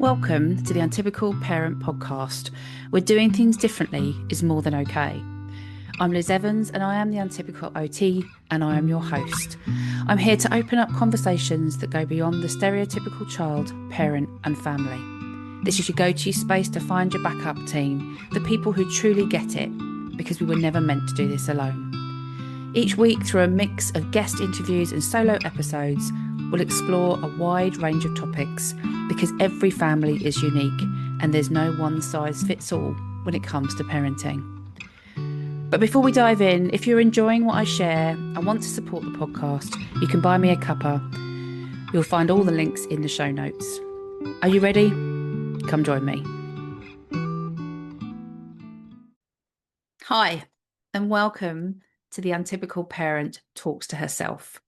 Welcome to the Untypical Parent Podcast, where doing things differently is more than okay. I'm Liz Evans and I am the Untypical OT and I am your host. I'm here to open up conversations that go beyond the stereotypical child, parent and family. This is your go-to space to find your backup team, the people who truly get it, because we were never meant to do this alone. Each week, through a mix of guest interviews and solo episodes, we'll explore a wide range of topics because every family is unique and there's no one size fits all when it comes to parenting. But before we dive in, if you're enjoying what I share and want to support the podcast, you can buy me a cuppa. You'll find all the links in the show notes. Are you ready? Come join me. Hi, and welcome to the Untypical Parent Talks to Herself.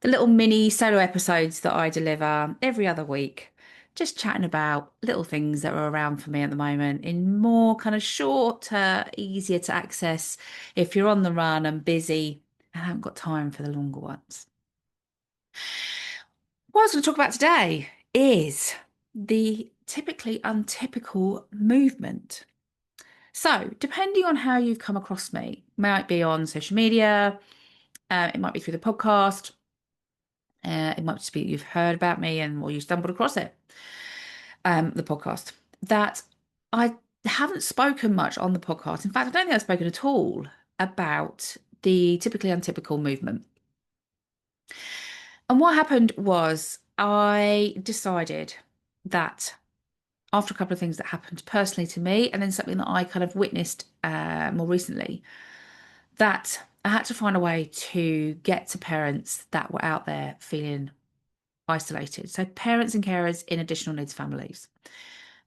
The little mini solo episodes that I deliver every other week, just chatting about little things that are around for me at the moment in more kind of shorter, easier to access if you're on the run and busy and haven't got time for the longer ones. What I was going to talk about today is the typically untypical movement. So, depending on how you've come across me, might be on social media, it might be through the podcast, it might just be you've heard about me or you stumbled across it, the podcast, that I haven't spoken much on the podcast. In fact, I don't think I've spoken at all about the typically untypical movement. And what happened was I decided that after a couple of things that happened personally to me, and then something that I kind of witnessed more recently, that I had to find a way to get to parents that were out there feeling isolated. So parents and carers in additional needs families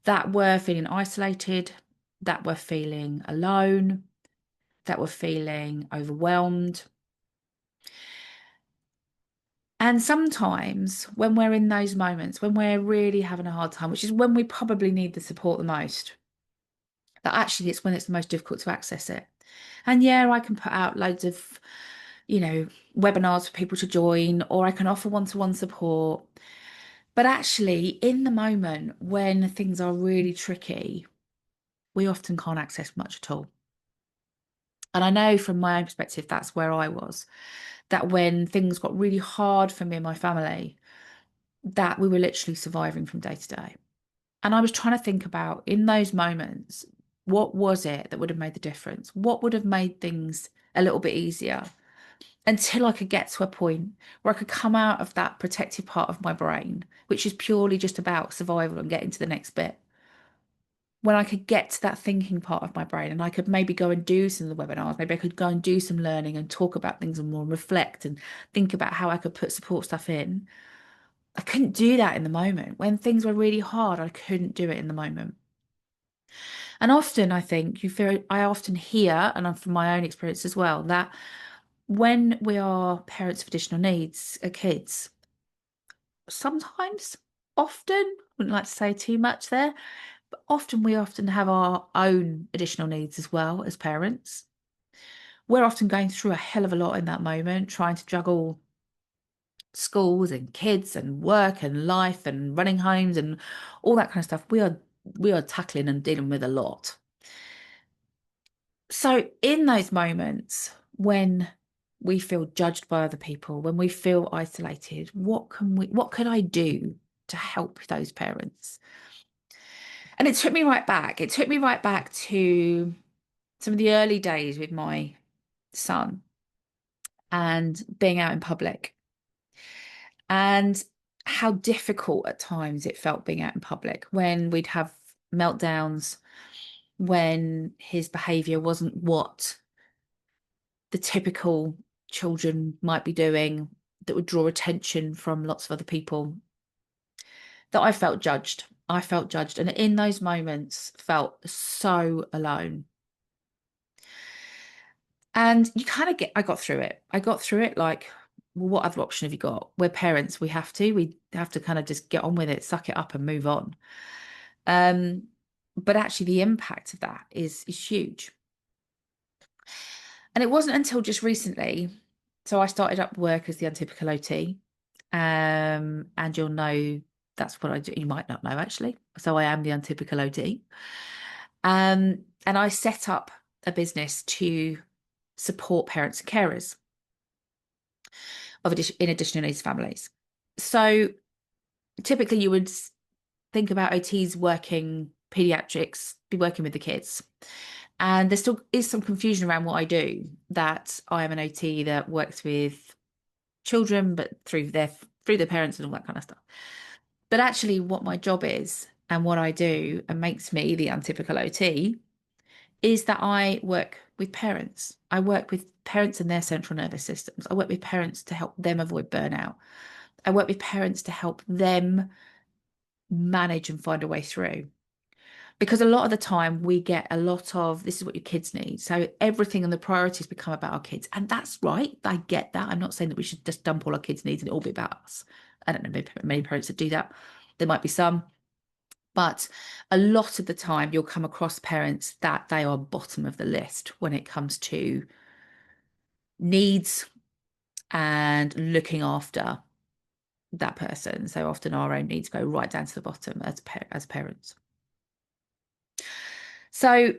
that were feeling isolated, that were feeling alone, that were feeling overwhelmed. And sometimes when we're in those moments, when we're really having a hard time, which is when we probably need the support the most, that actually it's when it's the most difficult to access it. And yeah, I can put out loads of, webinars for people to join, or I can offer one-to-one support. But actually, in the moment when things are really tricky, we often can't access much at all. And I know from my own perspective, that's where I was, that when things got really hard for me and my family, that we were literally surviving from day to day. And I was trying to think about in those moments, what was it that would have made the difference? What would have made things a little bit easier until I could get to a point where I could come out of that protective part of my brain, which is purely just about survival and getting to the next bit. When I could get to that thinking part of my brain and I could maybe go and do some of the webinars, maybe I could go and do some learning and talk about things and more reflect and think about how I could put support stuff in. I couldn't do that in the moment. When things were really hard, I couldn't do it in the moment. And often I often hear, and from my own experience as well, that when we are parents of additional needs, kids, sometimes, often, wouldn't like to say too much there, but often we have our own additional needs as well as parents. We're often going through a hell of a lot in that moment, trying to juggle schools and kids and work and life and running homes and all that kind of stuff. We are tackling and dealing with a lot. So in those moments when we feel judged by other people, when we feel isolated, what could I do to help those parents? And it took me right back. It took me right back to some of the early days with my son and being out in public and how difficult at times it felt being out in public when we'd have meltdowns, when his behavior wasn't what the typical children might be doing, that would draw attention from lots of other people, that I felt judged. I felt judged. And in those moments, felt so alone. And I got through it. I got through it like, well, what other option have you got? We're parents. We have to kind of just get on with it, suck it up and move on. But actually the impact of that is huge. And it wasn't until just recently. So I started up work as the Untypical OT. And you'll know That's what I do. You might not know, actually. So I am the Untypical OD. And I set up a business to support parents and carers in additional needs families. So typically you would think about OTs working pediatrics, be working with the kids. And there still is some confusion around what I do, that I am an OT that works with children, but through their parents and all that kind of stuff. But actually what my job is and what I do and makes me the Untypical OT is that I work with parents. I work with parents and their central nervous systems. I work with parents to help them avoid burnout. I work with parents to help them manage and find a way through. Because a lot of the time we get a lot of, this is what your kids need. So everything and the priorities become about our kids. And that's right. I get that. I'm not saying that we should just dump all our kids' needs and it all be about us. I don't know, maybe many parents that do that. There might be some. But a lot of the time you'll come across parents that they are bottom of the list when it comes to needs and looking after that person. So often our own needs go right down to the bottom as parents. So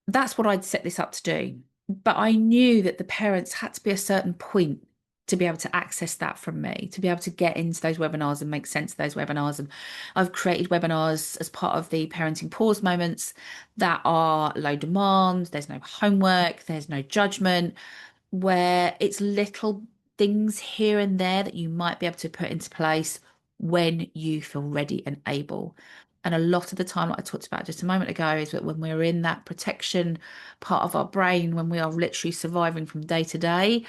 that's what I'd set this up to do. But I knew that the parents had to be a certain point to be able to access that from me, to be able to get into those webinars and make sense of those webinars. And I've created webinars as part of the parenting pause moments that are low demand. There's no homework, there's no judgment, where it's little things here and there that you might be able to put into place when you feel ready and able. And a lot of the time, like I talked about just a moment ago, is that when we're in that protection part of our brain, when we are literally surviving from day to day,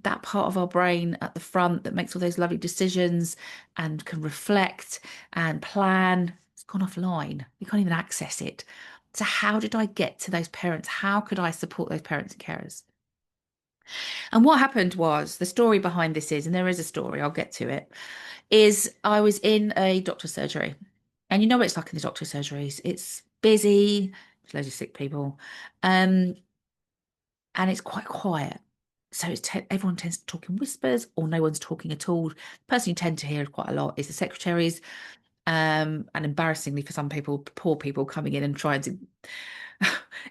that part of our brain at the front that makes all those lovely decisions and can reflect and plan, it's gone offline. You can't even access it. So how did I get to those parents? How could I support those parents and carers? And what happened was, the story behind this is, and there is a story, I'll get to it, is I was in a doctor's surgery. And you know what it's like in the doctor's surgeries. It's busy, there's loads of sick people, and it's quite quiet. So everyone tends to talk in whispers, or no one's talking at all. The person you tend to hear quite a lot is the secretaries, and embarrassingly for some people, poor people coming in and trying to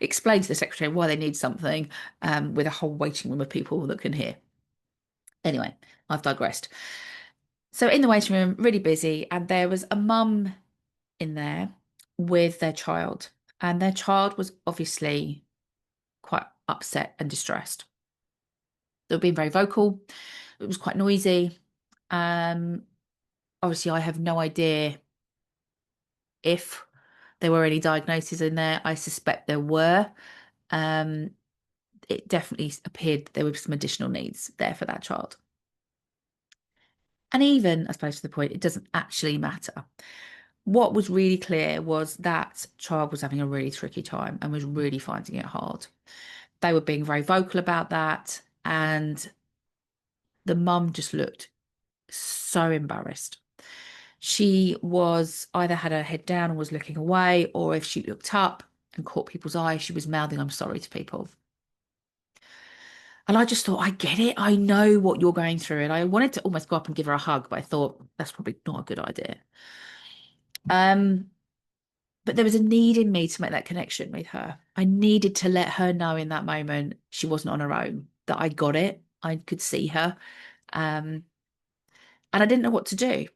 explain to the secretary why they need something, with a whole waiting room of people that can hear. Anyway, I've digressed. So in the waiting room, really busy, and there was a mum in there with their child, and their child was obviously quite upset and distressed. They were being very vocal. It was quite noisy. Obviously, I have no idea if there were any diagnoses in there. I suspect there were. It definitely appeared that there were some additional needs there for that child. And even, I suppose, to the point, it doesn't actually matter. What was really clear was that child was having a really tricky time and was really finding it hard. They were being very vocal about that, and the mum just looked so embarrassed. She was either had her head down and was looking away, or if she looked up and caught people's eyes, she was mouthing, "I'm sorry" to people. And I just thought, I get it. I know what you're going through. And I wanted to almost go up and give her a hug, but I thought that's probably not a good idea. But there was a need in me to make that connection with her. I needed to let her know in that moment she wasn't on her own, that I got it. I could see her. And I didn't know what to do.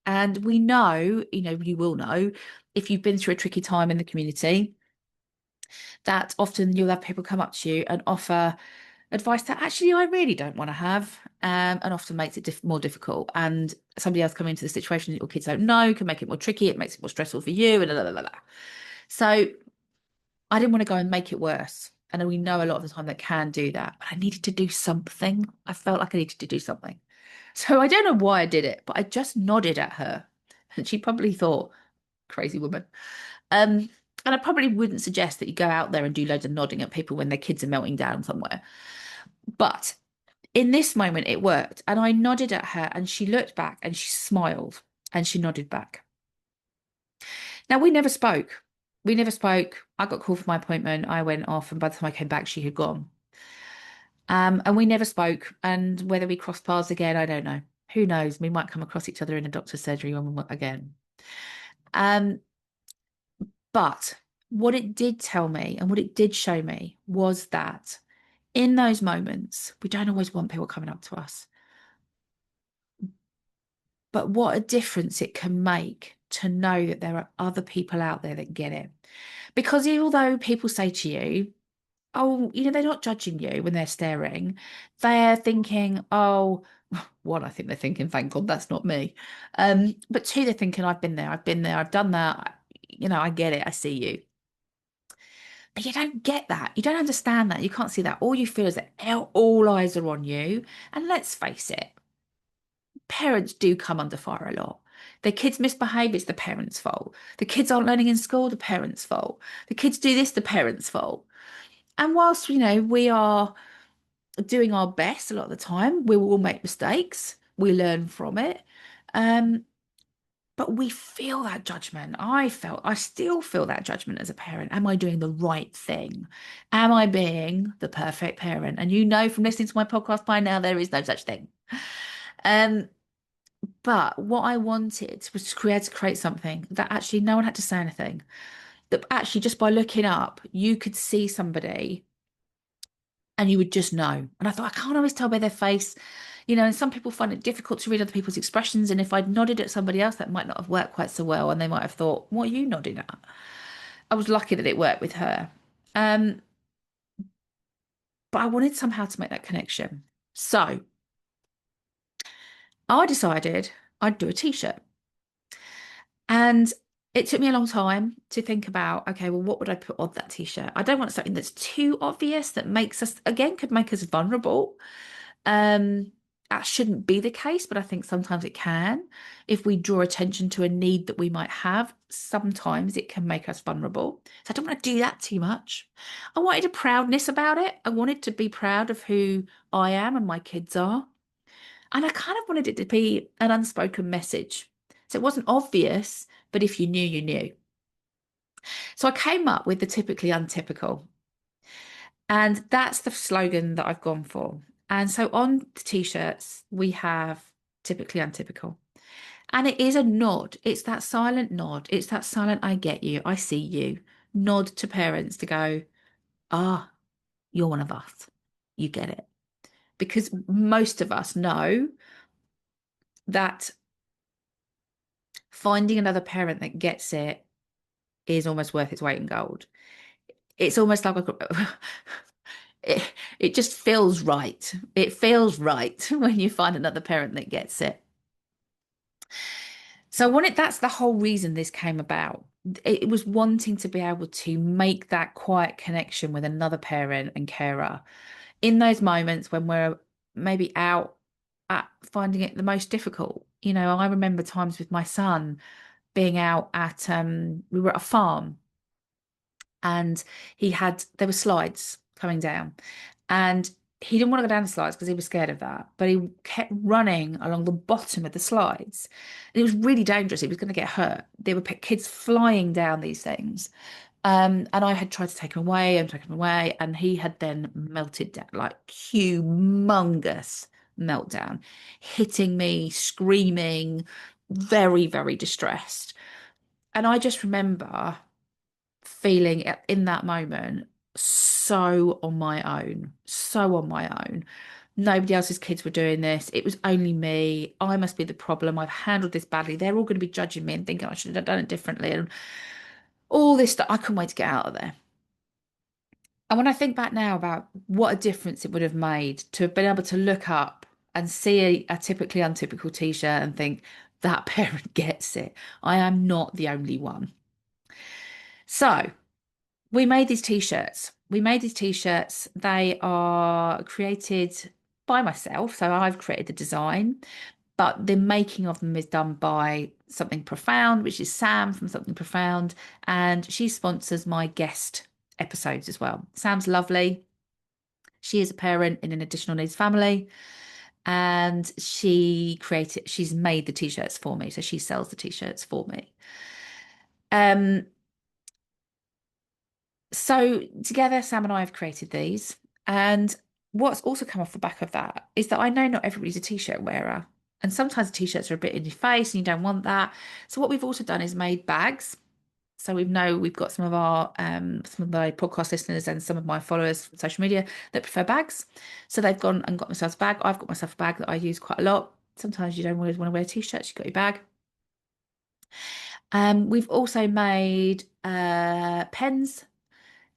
And we know, you will know, if you've been through a tricky time in the community, that often you'll have people come up to you and offer advice that actually I really don't want to have, and often makes it more difficult. And somebody else coming into the situation that your kids don't know can make it more tricky. It makes it more stressful for you, and blah, blah, blah, blah. So I didn't want to go and make it worse. And we know a lot of the time that can do that, but I needed to do something. I felt like I needed to do something. So I don't know why I did it, but I just nodded at her, and she probably thought, crazy woman. And I probably wouldn't suggest that you go out there and do loads of nodding at people when their kids are melting down somewhere. But in this moment, it worked. And I nodded at her, and she looked back and she smiled and she nodded back. Now, we never spoke. We never spoke. I got called for my appointment. I went off, and by the time I came back, she had gone. And we never spoke. And whether we crossed paths again, I don't know. Who knows? We might come across each other in a doctor's surgery again. Um, but what it did tell me and what it did show me was that in those moments, we don't always want people coming up to us, but what a difference it can make to know that there are other people out there that get it. Because although people say to you, oh, they're not judging you when they're staring, they're thinking, oh, one, I think they're thinking, thank God that's not me. But two, they're thinking, I've been there, I've done that. I get it, I see you. But you don't get that. You don't understand that. You can't see that. All you feel is that all eyes are on you. And let's face it, parents do come under fire a lot. Their kids misbehave, it's the parents' fault. The kids aren't learning in school, the parents' fault. The kids do this, the parents' fault. And whilst, we are doing our best a lot of the time, we will make mistakes. We learn from it. Um, but we feel that judgment. I still feel that judgment as a parent. Am I doing the right thing? Am I being the perfect parent? And from listening to my podcast by now, there is no such thing. Um, but what I wanted was to create something that actually no one had to say anything. That actually just by looking up, you could see somebody and you would just know. And I thought, I can't always tell by their face, and some people find it difficult to read other people's expressions. And if I'd nodded at somebody else, that might not have worked quite so well. And they might have thought, what are you nodding at? I was lucky that it worked with her. Um, but I wanted somehow to make that connection. So I decided I'd do a t-shirt. And it took me a long time to think about, okay, well, what would I put on that t-shirt? I don't want something that's too obvious that makes us, again, could make us vulnerable. Um, that shouldn't be the case, but I think sometimes it can. If we draw attention to a need that we might have, sometimes it can make us vulnerable. So I don't want to do that too much. I wanted a proudness about it. I wanted to be proud of who I am and my kids are. And I kind of wanted it to be an unspoken message. So it wasn't obvious, but if you knew, you knew. So I came up with the typically untypical. And that's the slogan that I've gone for. And so on the t-shirts, we have typically untypical. And it is a nod. It's that silent nod. It's that silent, I get you, I see you. Nod to parents to go, ah, you're one of us. You get it. Because most of us know that finding another parent that gets it is almost worth its weight in gold. It's almost like it just feels right. It feels right when you find another parent that gets it. So that's the whole reason this came about. It was wanting to be able to make that quiet connection with another parent and carer in those moments when we're maybe out at finding it the most difficult. I remember times with my son being out at we were at a farm and there were slides coming down and he didn't want to go down the slides because he was scared of that, but he kept running along the bottom of the slides. And it was really dangerous. He was going to get hurt. There were kids flying down these things. And I had tried to take him away and take him away, and he had then melted down, like humongous meltdown, hitting me, screaming, very, very distressed. And I just remember feeling in that moment so on my own, so on my own. Nobody else's kids were doing this. It was only me. I must be the problem. I've handled this badly. They're all going to be judging me and thinking I should have done it differently. And all this stuff, I couldn't wait to get out of there. And when I think back now about what a difference it would have made to have been able to look up and see a typically untypical t-shirt and think, that parent gets it. I am not the only one. So we made these t-shirts. They are created by myself. So I've created the design, but the making of them is done by Something Profound, which is Sam from Something Profound. And she sponsors my guest episodes as well. Sam's lovely. She is a parent in an additional needs family. And she's made the t-shirts for me. So she sells the t-shirts for me. So together, Sam and I have created these. And what's also come off the back of that is that I know not everybody's a t-shirt wearer. And sometimes the t-shirts are a bit in your face and you don't want that. So what we've also done is made bags. So we've got some of my podcast listeners and some of my followers on social media that prefer bags. So they've gone and got themselves a bag. I've got myself a bag that I use quite a lot. Sometimes you don't always want to wear t-shirts, you've got your bag. We've also made pens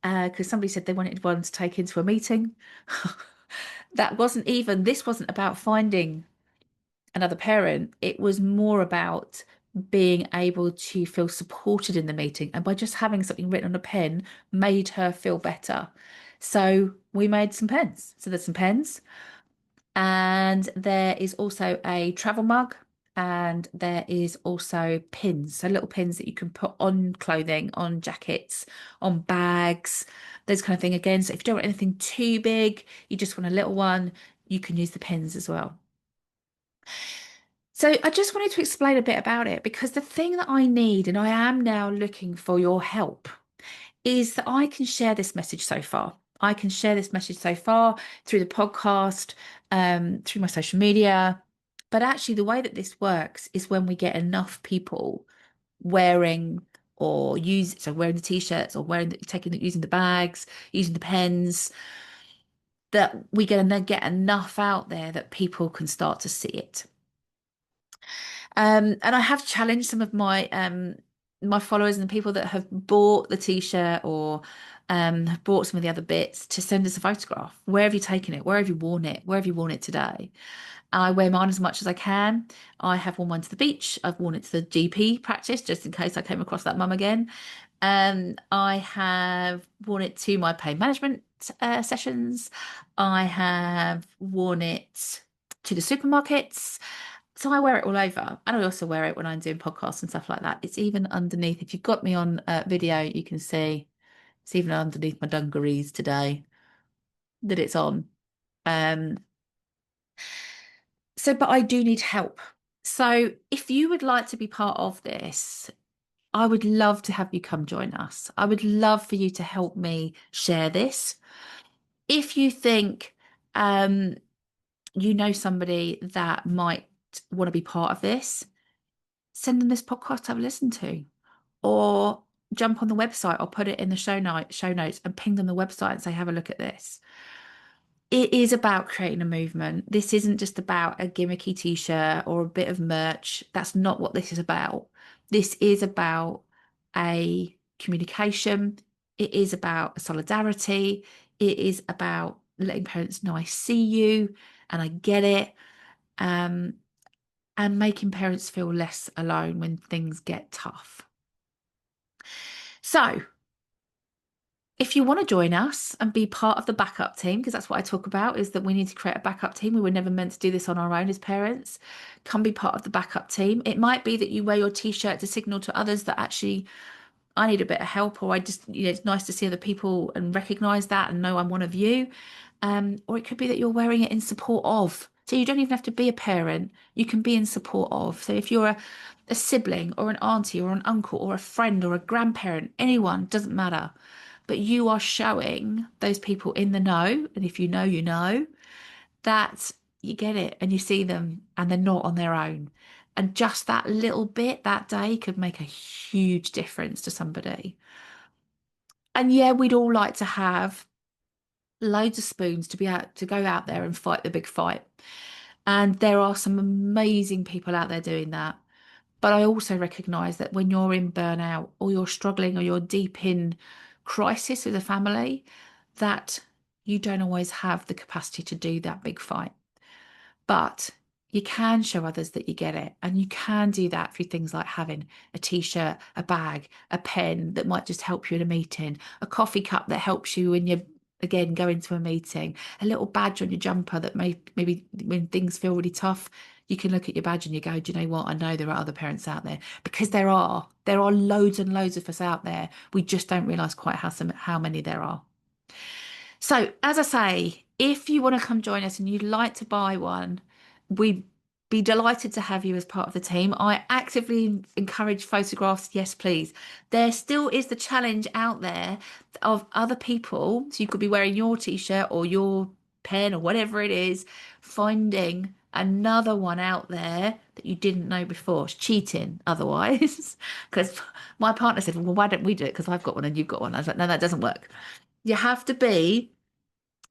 because somebody said they wanted one to take into a meeting. This wasn't about finding another parent. It was more about being able to feel supported in the meeting. And by just having something written on a pen made her feel better. So we made some pens. So there's some pens. And there is also a travel mug. And there is also pins, so little pins that you can put on clothing, on jackets, on bags, those kind of thing. Again, so if you don't want anything too big, you just want a little one, you can use the pins as well. So I just wanted to explain a bit about it because the thing that I need, and I am now looking for your help, is that I can share this message so far. I can share this message so far through the podcast, through my social media. But actually, the way that this works is when we get enough people wearing wearing the t-shirts or using the bags, using the pens, that we get enough out there that people can start to see it. And I have challenged some of my followers and the people that have bought the t-shirt or have bought some of the other bits to send us a photograph. Where have you taken it? Where have you worn it? Where have you worn it today? I wear mine as much as I can. I have worn mine to the beach. I've worn it to the GP practice just in case I came across that mum again. I have worn it to my pain management sessions. I have worn it to the supermarkets. So I wear it all over. And I also wear it when I'm doing podcasts and stuff like that. It's even underneath. If you've got me on video, you can see it's even underneath my dungarees today that it's on. Um, but I do need help. So if you would like to be part of this, I would love to have you come join us. I would love for you to help me share this. If you think you know somebody that might want to be part of this, send them this podcast to have a listen to, or jump on the website or put it in the show notes and ping them the website and say, have a look at this. It is about creating a movement. This isn't just about a gimmicky t-shirt or a bit of merch. That's not what this is about. This is about a communication. It is about a solidarity. It is about letting parents know I see you and I get it. Um, and making parents feel less alone when things get tough. So if you want to join us and be part of the backup team, because that's what I talk about, is that we need to create a backup team. We were never meant to do this on our own as parents. Come be part of the backup team. It might be that you wear your t-shirt to signal to others that actually I need a bit of help, or I just, it's nice to see other people and recognize that and know I'm one of you. Or it could be that you're wearing it in support of. So you don't even have to be a parent. You can be in support of. So if you're a sibling or an auntie or an uncle or a friend or a grandparent, anyone, doesn't matter. But you are showing those people in the know, and if you know, you know, that you get it and you see them and they're not on their own. And just that little bit that day could make a huge difference to somebody. And yeah, we'd all like to have loads of spoons to be out to go out there and fight the big fight. And there are some amazing people out there doing that. But I also recognize that when you're in burnout or you're struggling or you're deep in crisis with a family, that you don't always have the capacity to do that big fight. But you can show others that you get it. And you can do that through things like having a t-shirt, a bag, a pen that might just help you in a meeting, a coffee cup that helps you when you again go into a meeting, a little badge on your jumper that maybe when things feel really tough, you can look at your badge and you go, do you know what? I know there are other parents out there, because there are loads and loads of us out there. We just don't realize quite how many there are. So, as I say, if you want to come join us and you'd like to buy one, we'd be delighted to have you as part of the team. I actively encourage photographs. Yes, please. There still is the challenge out there of other people. So you could be wearing your t-shirt or your pen or whatever it is, finding another one out there that you didn't know before. It's cheating otherwise. Because my partner said, well, why don't we do it? Because I've got one and you've got one. I was like, no, that doesn't work. You have to be,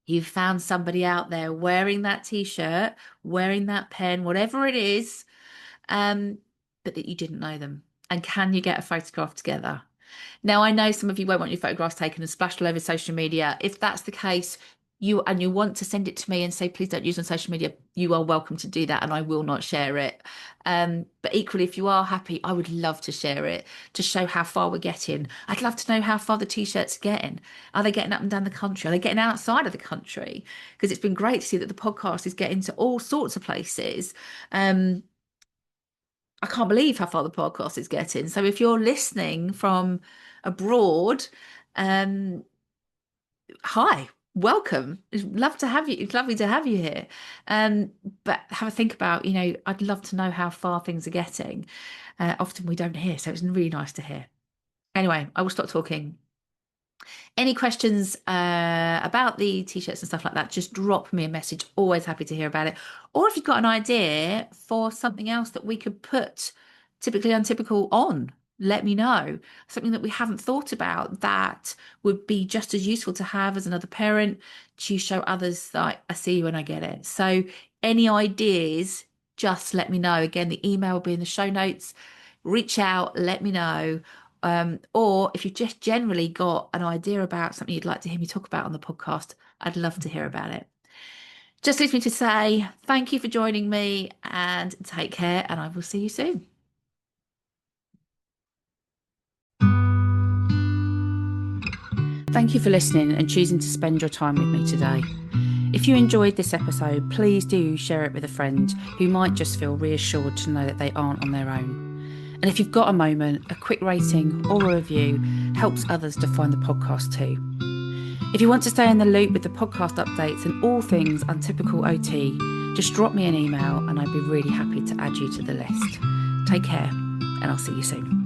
you've found somebody out there wearing that t-shirt, wearing that pen, whatever it is, but that you didn't know them. And can you get a photograph together? Now, I know some of you won't want your photographs taken and splashed all over social media. If that's the case, you want to send it to me and say, please don't use it on social media, you are welcome to do that and I will not share it. But equally, if you are happy, I would love to share it to show how far we're getting. I'd love to know how far the t-shirts are getting. Are they getting up and down the country? Are they getting outside of the country? Because it's been great to see that the podcast is getting to all sorts of places. I can't believe how far the podcast is getting. So if you're listening from abroad, um, hi, welcome. It's love to have you. It's lovely to have you here. But have a think about, I'd love to know how far things are getting. Often we don't hear, so it's really nice to hear. Anyway, I will stop talking. Any questions about the t-shirts and stuff like that, just drop me a message. Always happy to hear about it. Or if you've got an idea for something else that we could put typically untypical on, let me know. Something that we haven't thought about that would be just as useful to have as another parent to show others that I see you when I get it. So any ideas, just let me know. Again, the email will be in the show notes. Reach out, let me know. Or if you've just generally got an idea about something you'd like to hear me talk about on the podcast, I'd love to hear about it. Just leaves me to say thank you for joining me and take care, and I will see you soon. Thank you for listening and choosing to spend your time with me today. If you enjoyed this episode, please do share it with a friend who might just feel reassured to know that they aren't on their own. And if you've got a moment, a quick rating or a review helps others to find the podcast too. If you want to stay in the loop with the podcast updates and all things Untypical OT, just drop me an email and I'd be really happy to add you to the list. Take care and I'll see you soon.